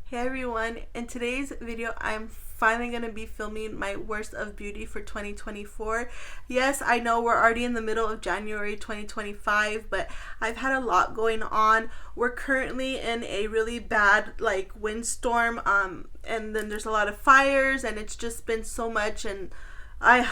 Hey everyone, in today's video I'm finally going to be filming my worst of beauty for 2024. Yes, I know we're already in the middle of January 2025, but I've had a lot going on. We're currently in a really bad windstorm, and then there's a lot of fires, and it's just been so much, and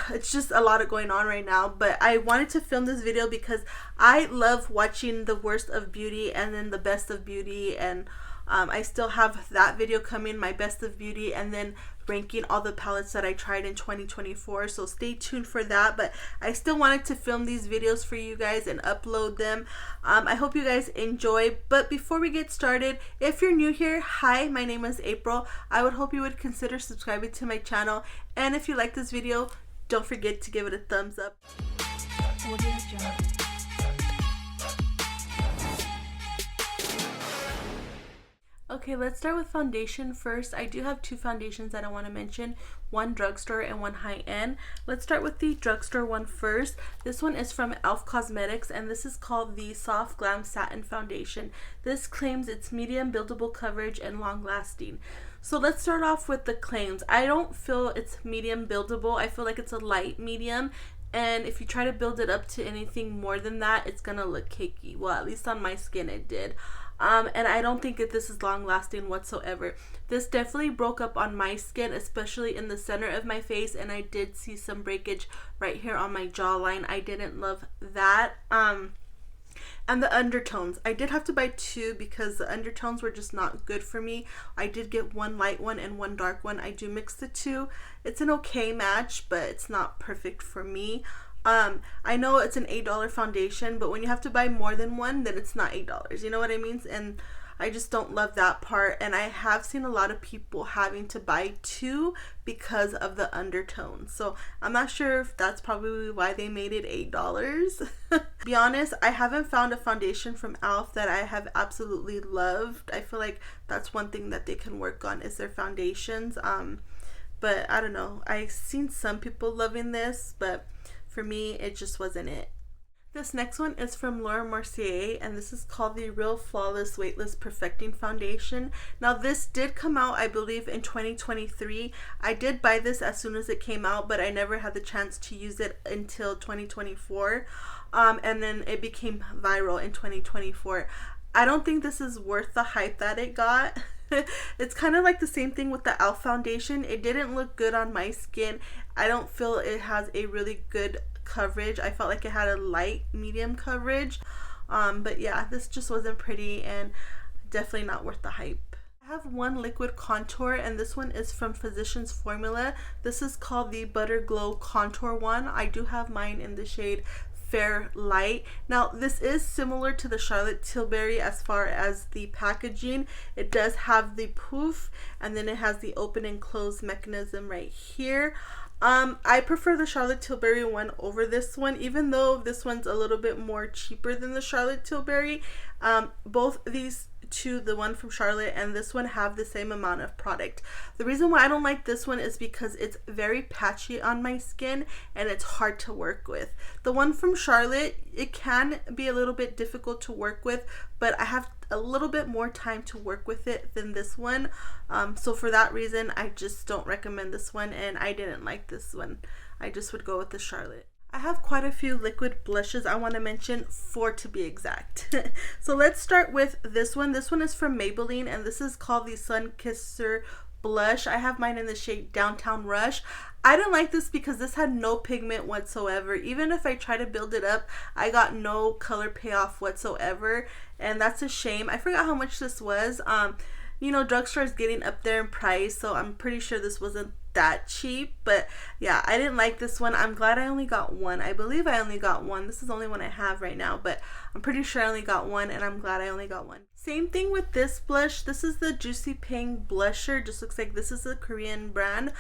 it's just a lot of going on right now. But I wanted to film this video because I love watching the worst of beauty and then the best of beauty, and I still have that video coming, my best of beauty, and then ranking all the palettes that I tried in 2024, so stay tuned for that. But I still wanted to film these videos for you guys and upload them. I hope you guys enjoy. But before we get started, if you're new here, hi, my name is April. I would hope you would consider subscribing to my channel, and if you like this video, don't forget to give it a thumbs up. Okay, let's start with foundation first. I do have two foundations that I want to mention, one drugstore and one high-end. Let's start with the drugstore one first. This one is from e.l.f. Cosmetics, and this is called the Soft Glam Satin Foundation. This claims it's medium buildable coverage and long-lasting. So let's start off with the claims. I don't feel it's medium buildable. I feel like it's a light medium, and if you try to build it up to anything more than that, it's gonna look cakey. Well, at least on my skin it did. And I don't think that this is long lasting whatsoever. This definitely broke up on my skin, especially in the center of my face, and I did see some breakage right here on my jawline. I didn't love that. And the undertones, I did have to buy two because the undertones were just not good for me. I did get one light one and one dark one. I do mix the two. It's an okay match, but it's not perfect for me. I know it's an $8 foundation, but when you have to buy more than one, then it's not $8. You know what I mean? And I just don't love that part. And I have seen a lot of people having to buy two because of the undertones. So I'm not sure if that's probably why they made it $8. To be honest, I haven't found a foundation from e.l.f. that I have absolutely loved. I feel like that's one thing that they can work on is their foundations. But I don't know. I've seen some people loving this, but for me, it just wasn't it. This next one is from Laura Mercier, and this is called the Real Flawless Weightless Perfecting Foundation. Now, this did come out, I believe, in 2023. I did buy this as soon as it came out, but I never had the chance to use it until 2024. And then it became viral in 2024. I don't think this is worth the hype that it got. It's kind of like the same thing with the e.l.f. foundation. It didn't look good on my skin. I don't feel it has a really good coverage. I felt like it had a light medium coverage. But yeah, this just wasn't pretty and definitely not worth the hype. I have one liquid contour, and this one is from Physicians Formula. This is called the Butter Glow Contour one. I do have mine in the shade Fair Light. Now, this is similar to the Charlotte Tilbury as far as the packaging. It does have the poof, and then it has the open and close mechanism right here. I prefer the Charlotte Tilbury one over this one, even though this one's a little bit more cheaper than the Charlotte Tilbury. Both these two, the one from Charlotte and this one, have the same amount of product. The reason why I don't like this one is because it's very patchy on my skin and it's hard to work with. The one from Charlotte, it can be a little bit difficult to work with, but I have a little bit more time to work with it than this one. So for that reason, I just don't recommend this one, and I didn't like this one. I just would go with the Charlotte. I have quite a few liquid blushes I want to mention, 4 to be exact. So let's start with this one. This one is from Maybelline, and this is called the Sun Kisser blush. I have mine in the shade Downtown Rush. I didn't like this because this had no pigment whatsoever. Even if I try to build it up, I got no color payoff whatsoever, and that's a shame. I forgot how much this was. You know, drugstore is getting up there in price, so I'm pretty sure this wasn't that cheap. But yeah, I didn't like this one. I'm glad I only got one. I believe I only got one. This is the only one I have right now, but I'm pretty sure I only got one, and I'm glad I only got one. Same thing with this blush. This is the Juicy Pink blusher. Just looks like this is a Korean brand.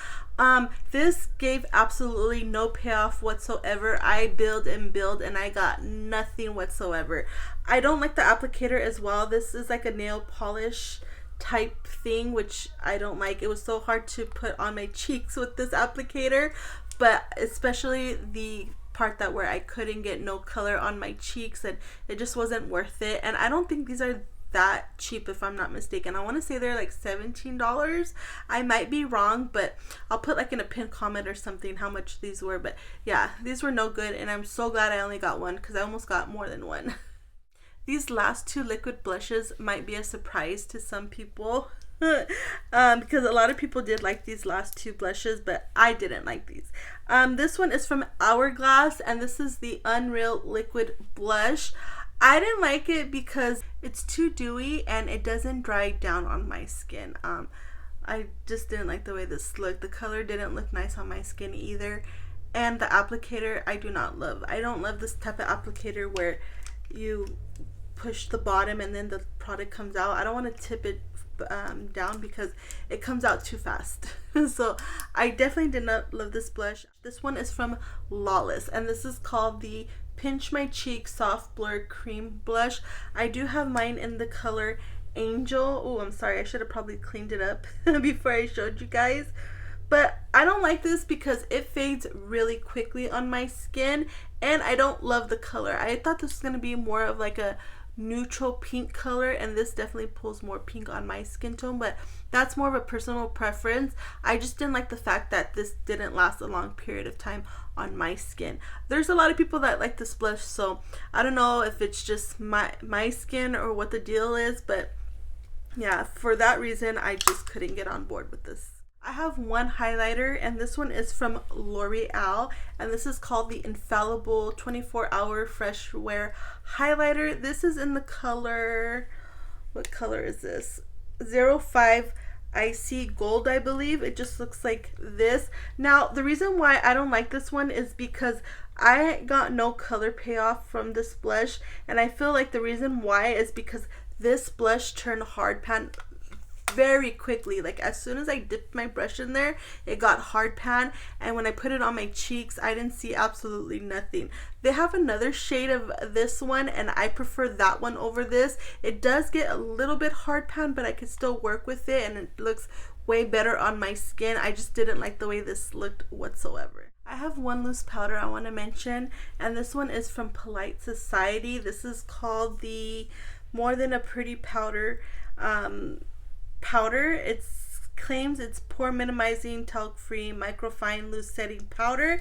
This gave absolutely no payoff whatsoever. I build and build, and I got nothing whatsoever. I don't like the applicator as well. This is like a nail polish type thing, which I don't like. It was so hard to put on my cheeks with this applicator, but especially the part that where I couldn't get no color on my cheeks, and it just wasn't worth it. And I don't think these are that cheap if I'm not mistaken. I want to say they're like $17. I might be wrong, but I'll put like in a pinned comment or something how much these were. But yeah, these were no good, and I'm so glad I only got one because I almost got more than one. These last two liquid blushes might be a surprise to some people. Because a lot of people did like these last two blushes, but I didn't like these. This one is from Hourglass, and this is the Unreal Liquid Blush. I didn't like it because it's too dewy and it doesn't dry down on my skin. I just didn't like the way this looked. The color didn't look nice on my skin either. And the applicator I do not love. I don't love this type of applicator where you push the bottom and then the product comes out. I don't want to tip it down because it comes out too fast. So I definitely did not love this blush. This one is from Lawless, and this is called the Pinch My Cheek Soft Blur Cream Blush. I do have mine in the color Angel. Oh, I'm sorry, I should have probably cleaned it up before I showed you guys. But I don't like this because it fades really quickly on my skin, and I don't love the color. I thought this was going to be more of like a neutral pink color, and this definitely pulls more pink on my skin tone, but that's more of a personal preference. I just didn't like the fact that this didn't last a long period of time on my skin. There's a lot of people that like this blush, so I don't know if it's just my skin or what the deal is, but yeah, for that reason I just couldn't get on board with this. I have one highlighter, and this one is from L'Oreal, and this is called the Infallible 24-Hour Fresh Wear Highlighter. This is in the color, what color is this? 05 Icy Gold, I believe. It just looks like this. Now, the reason why I don't like this one is because I got no color payoff from this blush, and I feel like the reason why is because this blush turned hard pan very quickly. Like as soon as I dipped my brush in there, it got hard pan, and when I put it on my cheeks, I didn't see absolutely nothing. They have another shade of this one, and I prefer that one over this. It does get a little bit hard pan, but I can still work with it, and it looks way better on my skin. I just didn't like the way this looked whatsoever. I have one loose powder I want to mention, and this one is from Polite Society. This is called the More Than a Pretty Powder powder. It claims it's pore minimizing, talc free, microfine loose setting powder.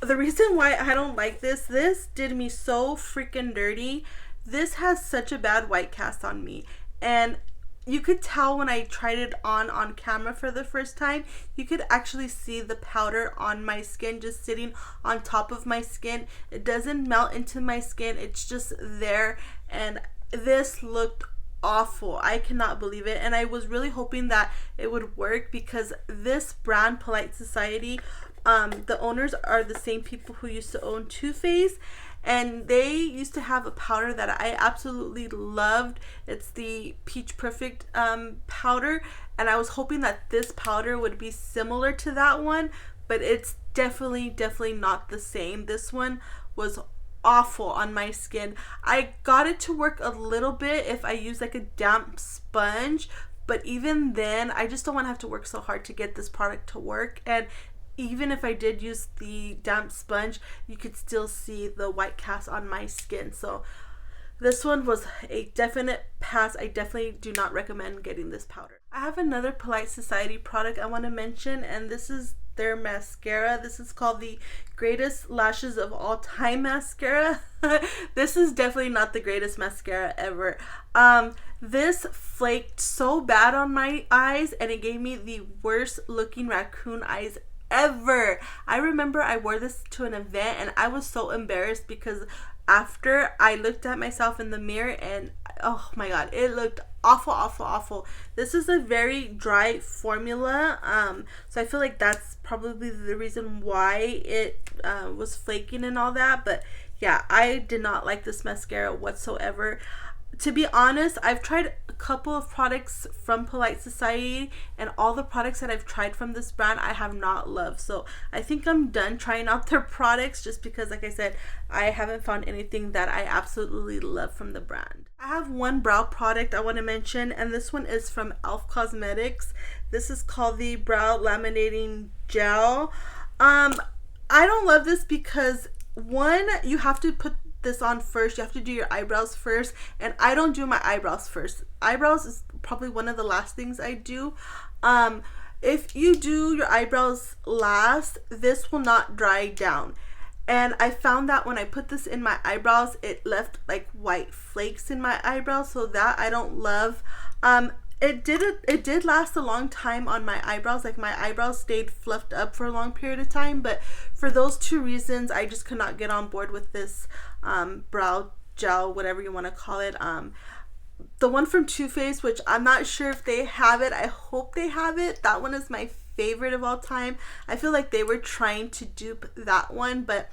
The reason why I don't like this did me so freaking dirty. This has such a bad white cast on me, and you could tell when I tried it on camera for the first time. You could actually see the powder on my skin just sitting on top of my skin. It doesn't melt into my skin, it's just there, and this looked awful. I cannot believe it, and I was really hoping that it would work because this brand, Polite Society, the owners are the same people who used to own Too Faced, and they used to have a powder that I absolutely loved. It's the Peach Perfect powder, and I was hoping that this powder would be similar to that one, but it's definitely not the same. This one was awful on my skin. I got it to work a little bit if I use like a damp sponge, but even then I just don't want to have to work so hard to get this product to work. And even if I did use the damp sponge, you could still see the white cast on my skin. So this one was a definite pass. I definitely do not recommend getting this powder. I have another Polite Society product I want to mention, and this is their mascara. This is called the Greatest Lashes of All Time mascara. This is definitely not the greatest mascara ever. This flaked so bad on my eyes, and it gave me the worst looking raccoon eyes ever. I remember I wore this to an event, and I was so embarrassed because after I looked at myself in the mirror, and oh my god, it looked awful. This is a very dry formula, so I feel like that's probably the reason why it was flaking and all that. But yeah, I did not like this mascara whatsoever. To be honest, I've tried a couple of products from Polite Society, and all the products that I've tried from this brand I have not loved. So I think I'm done trying out their products, just because, like I said, I haven't found anything that I absolutely love from the brand. I have one brow product I want to mention, and this one is from e.l.f. Cosmetics. This is called the Brow Laminating Gel. I don't love this because, one, you have to put this on first. You have to do your eyebrows first, and I don't do my eyebrows first. Eyebrows is probably one of the last things I do. If you do your eyebrows last, this will not dry down. And I found that when I put this in my eyebrows, it left like white flakes in my eyebrows, so that I don't love. It did last a long time on my eyebrows. Like, my eyebrows stayed fluffed up for a long period of time, but for those two reasons, I just could not get on board with this brow gel, whatever you want to call it. The one from Too Faced, which I'm not sure if they have it. I hope they have it. That one is my favorite of all time. I feel like they were trying to dupe that one, but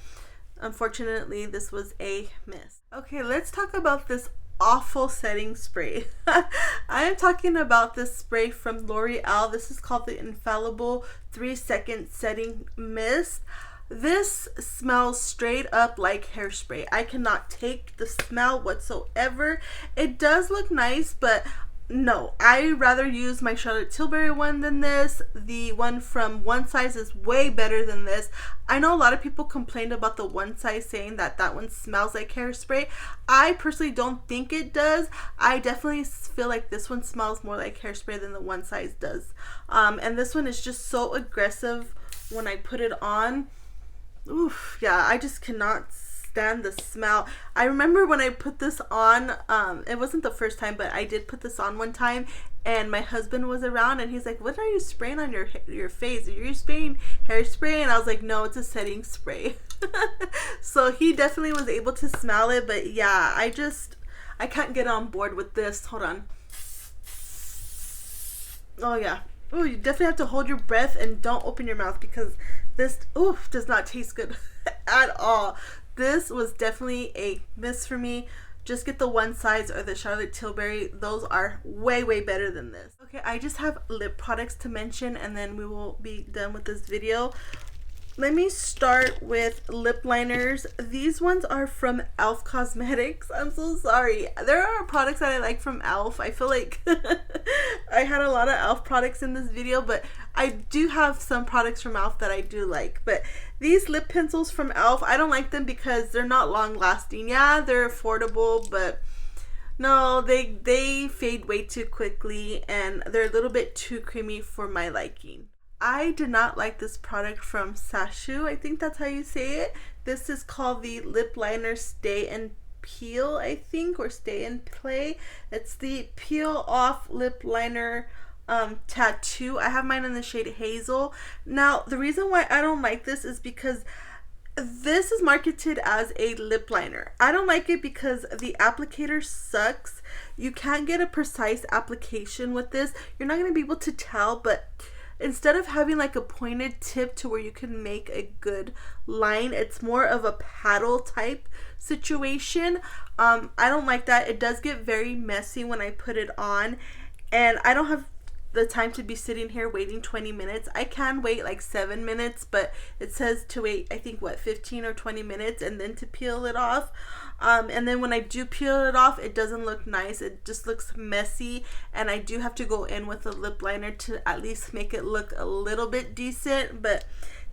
unfortunately this was a miss. Okay, let's talk about this awful setting spray. I am talking about this spray from L'Oreal. This is called the Infallible 3-Second Setting Mist. This smells straight up like hairspray. I cannot take the smell whatsoever. It does look nice, but no, I rather use my Charlotte Tilbury one than this. The one from One Size is way better than this. I know a lot of people complained about the One Size, saying that that one smells like hairspray. I personally don't think it does. I definitely feel like this one smells more like hairspray than the One Size does. And this one is just so aggressive when I put it on. Oof, yeah, I just cannot stand the smell. I remember when I put this on, it wasn't the first time, but I did put this on one time, and my husband was around, and he's like, what are you spraying on your face? Are you spraying hairspray? And I was like, no, it's a setting spray. So he definitely was able to smell it, but yeah, I can't get on board with this. Hold on. Oh yeah. Oh, you definitely have to hold your breath and don't open your mouth, because this does not taste good at all. This was definitely a miss for me. Just get the One Size or the Charlotte Tilbury. Those are way, way better than this. Okay, I just have lip products to mention, and then we will be done with this video. Let me start with lip liners. These ones are from e.l.f. Cosmetics. I'm so sorry. There are products that I like from e.l.f. I feel like I had a lot of e.l.f. products in this video, but I do have some products from e.l.f. that I do like. But these lip pencils from e.l.f., I don't like them because they're not long lasting. Yeah, they're affordable, but no, they fade way too quickly, and they're a little bit too creamy for my liking. I did not like this product from Sashu. I think that's how you say it. This is called the Lip Liner Stay and Peel, I think, or Stay and Play. It's the Peel Off Lip Liner Tattoo. I have mine in the shade Hazel. Now, the reason why I don't like this is because this is marketed as a lip liner. I don't like it because the applicator sucks. You can't get a precise application with this. You're not going to be able to tell, but instead of having like a pointed tip to where you can make a good line, it's more of a paddle type situation. I don't like that. It does get very messy when I put it on, and I don't have the time to be sitting here waiting 20 minutes. I can wait like 7 minutes, but it says to wait, I think, what, 15 or 20 minutes and then to peel it off. And then when I do peel it off, it doesn't look nice. It just looks messy, and I do have to go in with a lip liner to at least make it look a little bit decent. But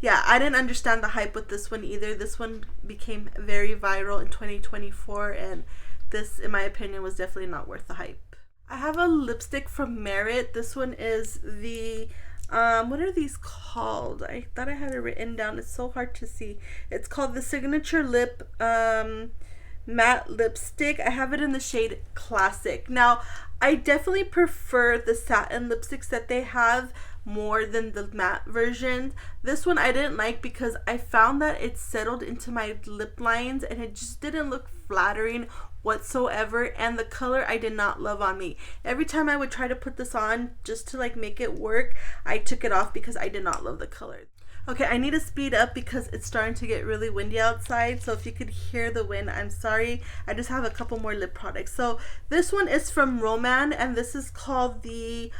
yeah, I didn't understand the hype with this one either. This one became very viral in 2024, and this, in my opinion, was definitely not worth the hype. I have a lipstick from Merit. This one is the what are these called? I thought I had it written down. It's so hard to see. It's called the Signature Lip Matte Lipstick. I have it in the shade Classic. Now, I definitely prefer the satin lipsticks that they have more than the matte version. This one I didn't like because I found that it settled into my lip lines and it just didn't look flattering whatsoever, and the color I did not love on me. Every time I would try to put this on just to like make it work, I took it off because I did not love the color. Okay, I need to speed up because it's starting to get really windy outside, so if you could hear the wind, I'm sorry. I just have a couple more lip products. So this one is from Roman, and this is called the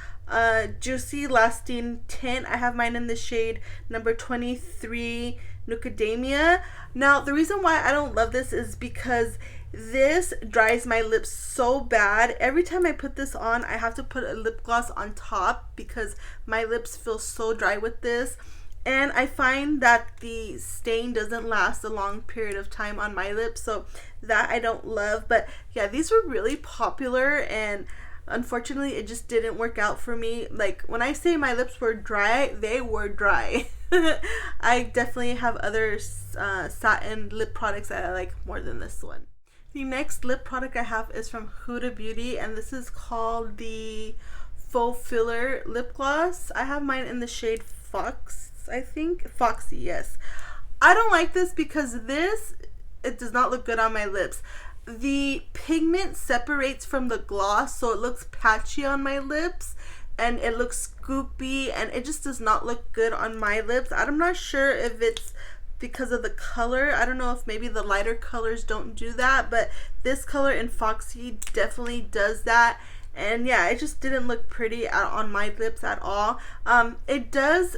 Juicy Lasting Tint. I have mine in the shade number 23, Nucademia. Now, the reason why I don't love this is because this dries my lips so bad. Every time I put this on, I have to put a lip gloss on top because my lips feel so dry with this. and I find that the stain doesn't last a long period of time on my lips, so that I don't love. But yeah, these were really popular, and unfortunately it just didn't work out for me. Like, when I say my lips were dry, they were dry. I definitely have other satin lip products that I like more than this one. The next lip product I have is from Huda Beauty, and this is called the Faux Filler Lip Gloss. I have mine in the shade Fox, I think. Foxy, yes. I don't like this because it does not look good on my lips. The pigment separates from the gloss, so it looks patchy on my lips, and it looks scoopy, and it just does not look good on my lips. I'm not sure if it's because of the color. I don't know if maybe the lighter colors don't do that, but this color in Foxy definitely does that. And yeah, it just didn't look pretty on my lips at all. It does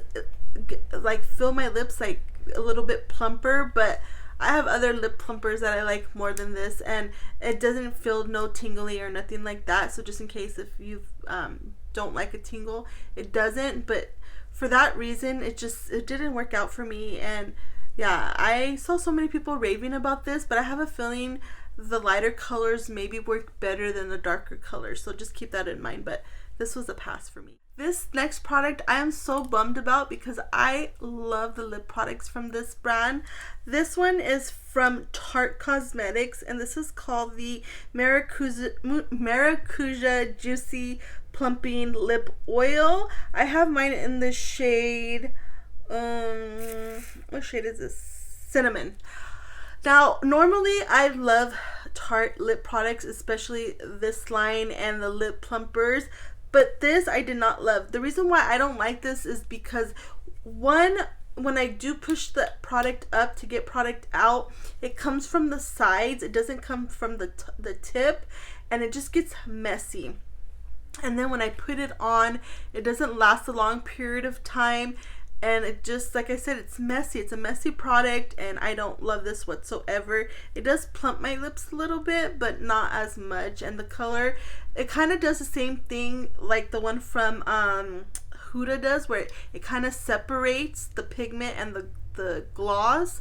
like fill my lips like a little bit plumper, but I have other lip plumpers that I like more than this, and it doesn't feel no tingly or nothing like that. So just in case if you don't like a tingle, it doesn't. But for that reason, it didn't work out for me. And yeah, I saw so many people raving about this, but I have a feeling the lighter colors maybe work better than the darker colors, so just keep that in mind. But this was a pass for me. This next product I am so bummed about because I love the lip products from this brand. This one is from Tarte Cosmetics, and this is called the Maracuja Juicy Plumping Lip Oil. I have mine in the shade, what shade is this? Cinnamon. Now, normally I love Tarte lip products, especially this line and the lip plumpers, but this I did not love. The reason why I don't like this is because, one, when I do push the product up to get product out, it comes from the sides. It doesn't come from the tip, and it just gets messy. And then when I put it on, it doesn't last a long period of time. And it just, like I said, it's messy. It's a messy product, and I don't love this whatsoever. It does plump my lips a little bit, but not as much. And the color, it kind of does the same thing like the one from Huda does, where it kind of separates the pigment and the gloss.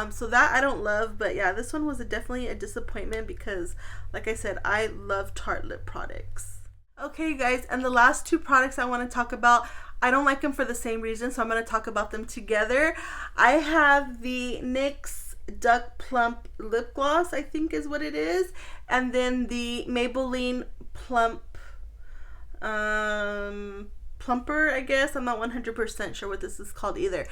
So that I don't love. But yeah, this one was definitely a disappointment because, like I said, I love Tarte lip products. Okay, guys, and the last two products I want to talk about, I don't like them for the same reason, so I'm going to talk about them together. I have the NYX Duck Plump Lip Gloss, I think is what it is, and then the Maybelline Plump Plumper, I guess. I'm not 100% sure what this is called either.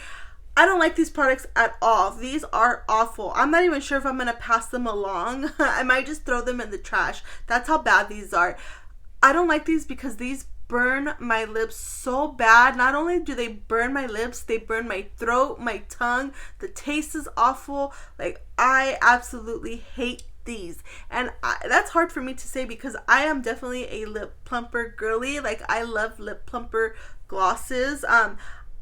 I don't like these products at all. These are awful. I'm not even sure if I'm going to pass them along. I might just throw them in the trash. That's how bad these are. I don't like these because these burn my lips so bad. Not only do they burn my lips, they burn my throat, my tongue. The taste is awful. Like, I absolutely hate these. And that's hard for me to say because I am definitely a lip plumper girly. Like, I love lip plumper glosses.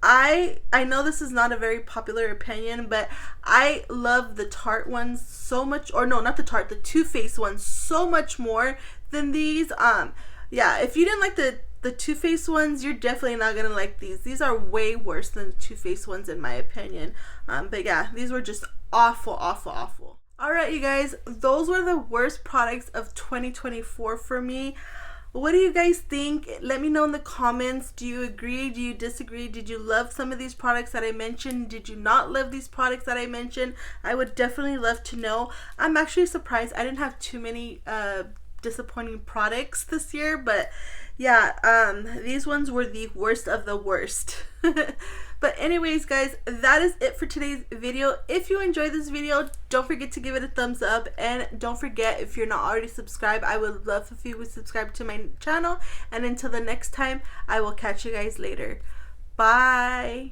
I know this is not a very popular opinion, but I love the Tarte ones so much, or no, not the Tarte, the Too Faced ones so much more than these. Yeah, if you didn't like the Too Faced ones, you're definitely not gonna like these. These are way worse than the Too Faced ones in my opinion. But yeah, these were just awful, awful, awful. Alright, you guys, those were the worst products of 2024 for me. What do you guys think? Let me know in the comments. Do you agree? Do you disagree? Did you love some of these products that I mentioned? Did you not love these products that I mentioned? I would definitely love to know. I'm actually surprised I didn't have too many disappointing products this year, but yeah, these ones were the worst of the worst. But anyways, guys, that is it for today's video. If you enjoyed this video, don't forget to give it a thumbs up, and don't forget, if you're not already subscribed, I would love if you would subscribe to my channel. And until the next time, I will catch you guys later. Bye.